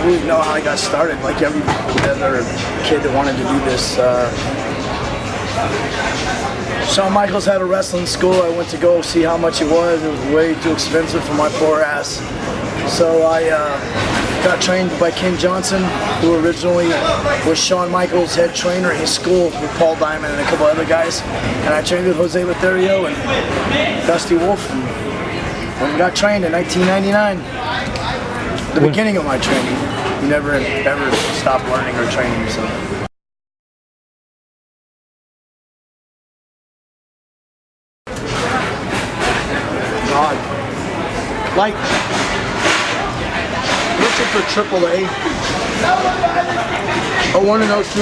really know how I got started. Like every other kid that wanted to do this. Shawn Michaels had a wrestling school. I went to go see how much it was. It was way too expensive for my poor ass. So I got trained by Ken Johnson, who originally was Shawn Michaels' head trainer at his school with Paul Diamond and a couple other guys. And I trained with Jose Lothario and Dusty Wolf. And we got trained in 1999. The beginning of my training. You never ever stopped learning or training. So. God. Like, looking for AAA, 01 and 02,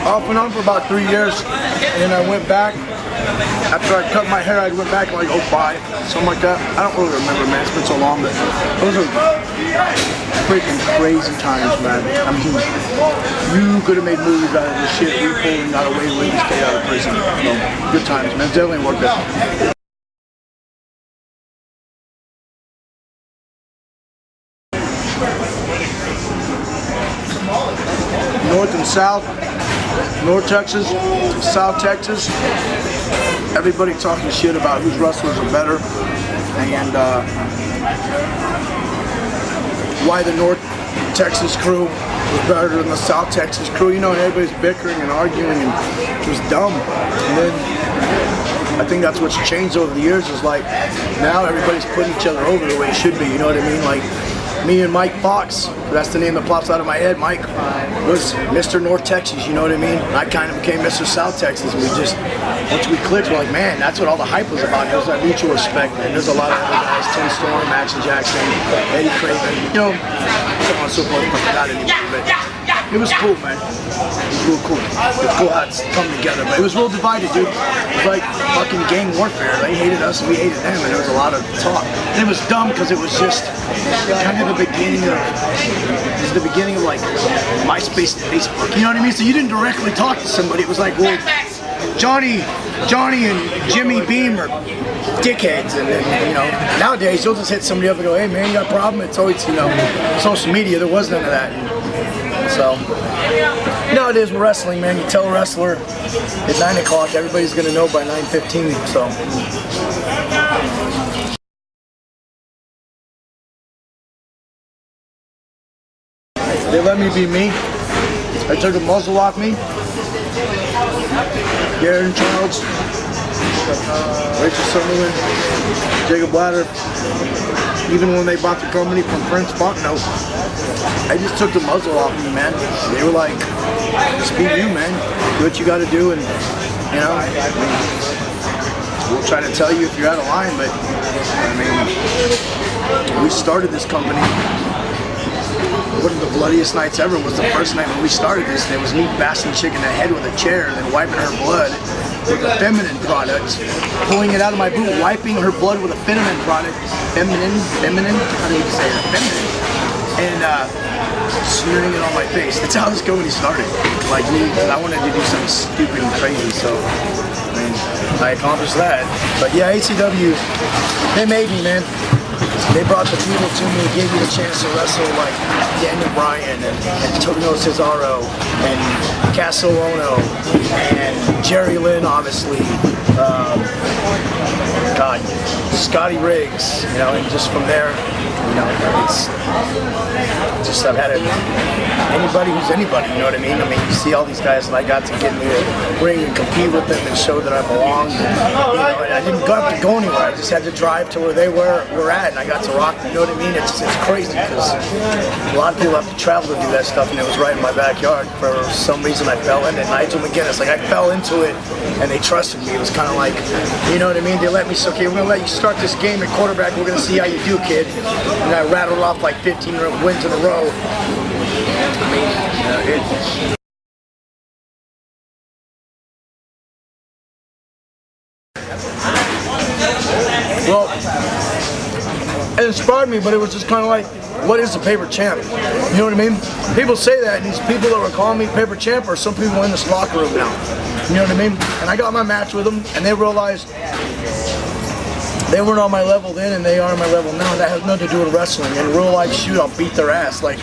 off and on for about 3 years, and then I went back. After I cut my hair, I went back in like 05, something like that. I don't really remember, man, it's been so long, but those are freaking crazy times, man. I mean, you could have made movies out of this shit. We pulled and got away with this kid out of prison. So, good times, man, it's definitely worth it. North and South, North Texas, South Texas, everybody talking shit about whose wrestlers are better and why the North Texas crew was better than the South Texas crew. You know, everybody's bickering and arguing, and it was dumb. And then I think that's what's changed over the years is like now everybody's putting each other over the way it should be, you know what I mean? Like me and Mike Fox, that's the name that pops out of my head. Mike was Mr. North Texas, you know what I mean? I kind of became Mr. South Texas, and we just, once we clicked, we're like, man, that's what all the hype was about. It was that mutual respect, and there's a lot of other guys, Tim Storm, Action Jackson, Eddie Craven, you know, so on and so forth, I forgot anymore, but it was cool, man. It was real cool. It was cool how it's come together, but it was real divided, dude. It was like fucking gang warfare. They hated us and we hated them, and there was a lot of talk. And it was dumb because it was just kind of the beginning of, like MySpace and Facebook. You know what I mean? So you didn't directly talk to somebody. It was like, well, Johnny and Jimmy Beam are dickheads, and then, you know, nowadays you'll just hit somebody up and go, hey man, you got a problem? It's always, you know, social media. There was none of that. So, you know, it is wrestling, man. You tell a wrestler at 9 o'clock, everybody's going to know by 9:15, so. They let me be me. I took a muzzle off me. Garrett Childs, Rachel Summerlin, Jacob Blatter. Even when they bought the company from Prince Fontenot, I just took the muzzle off me, man. They were like, just be you, man. Do what you got to do, and, you know, I mean, we'll try to tell you if you're out of line, but, I mean, we started this company. One of the bloodiest nights ever was the first night when we started this. There was me bashing a chick in the head with a chair and then wiping her blood with a feminine product, pulling it out of my boot, wiping her blood with a feminine product, feminine, how do you say it, feminine, and smearing it on my face. That's how this company started. Like me, because I wanted to do something stupid and crazy, so I mean, I accomplished that. But yeah, ACW, they made me, man. They brought the people to me, gave me the chance to wrestle like Daniel Bryan and Antonio Cesaro and Casso Ono and Jerry Lynn, obviously. God, Scotty Riggs, you know, and just from there, you know, it's just I've had anybody who's anybody, you know what I mean? I mean, you see all these guys that I got to get in the ring and compete with them and show that I belonged. And, you know, and I didn't have to go anywhere. I just had to drive to where they were at, and I got to rock. You know what I mean? It's crazy because a lot of people have to travel to do that stuff, and it was right in my backyard. For some reason, I fell in it. Nigel McGuinness, like I fell into it, and they trusted me. It was kind of like, you know what I mean? They let me say, okay, we're gonna let you start this game at quarterback. We're gonna see how you do, kid. And I rattled off like 15 wins in a row. I mean, well, it inspired me, but it was just kind of like, what is a paper champ? You know what I mean? People say that, and these people that were calling me paper champ are some people in this locker room now. You know what I mean? And I got my match with them, and they realized they weren't on my level then and they are on my level now. That has nothing to do with wrestling. In real life, shoot, I'll beat their ass. Like,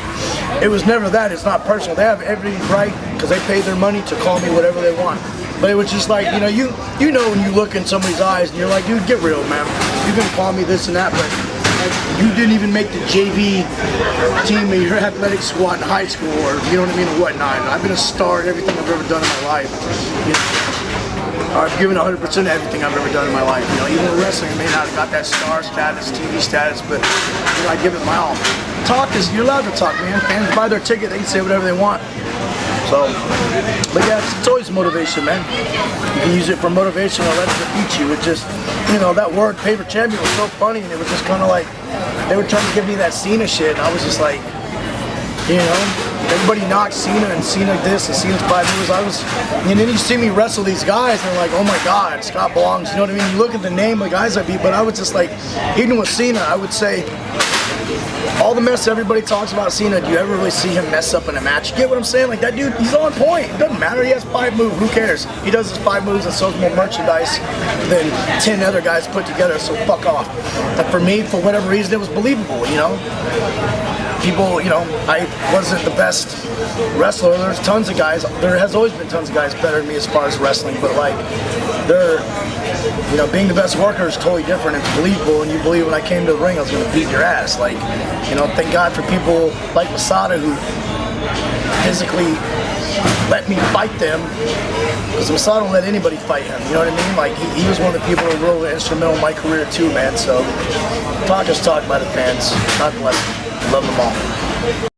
it was never that. It's not personal. They have every right, because they paid their money, to call me whatever they want. But it was just like, you know, you know when you look in somebody's eyes and you're like, dude, get real, man. You can call me this and that, but like, you didn't even make the JV team of your athletic squad in high school, or you know what I mean, or whatnot. I've been a star at everything I've ever done in my life. You know, I've given 100% of everything I've ever done in my life. You know, even in wrestling, I may not have got that star status, TV status, but you know, I give it my all. Talk is, you're allowed to talk, man. Fans buy their ticket, they can say whatever they want. So, but yeah, it's always motivation, man. You can use it for motivation or let it defeat you. It just, you know, that word paper champion was so funny, and it was just kind of like, they were trying to give me that Cena shit, and I was just like, you know, everybody knocked Cena and Cena this and Cena's 5 moves. And then you see me wrestle these guys, and they're like, oh my God, Scott belongs. You know what I mean? You look at the name of the guys I beat, but I was just like, even with Cena, I would say, all the mess everybody talks about Cena, do you ever really see him mess up in a match? You get what I'm saying? Like, that dude, he's on point. It doesn't matter. He has 5 moves. Who cares? He does his 5 moves and sells more merchandise than 10 other guys put together, so fuck off. But for me, for whatever reason, it was believable, you know? People, you know, I wasn't the best wrestler. There's tons of guys. There has always been tons of guys better than me as far as wrestling, but like, they're, you know, being the best worker is totally different. It's believable, and you believe when I came to the ring I was going to beat your ass. Like, you know, thank God for people like Masada who physically let me fight them, because Masada don't let anybody fight him. You know what I mean? Like, he was one of the people who were really instrumental in my career too, man. So talk is talk by the fans. God bless them. Love them all.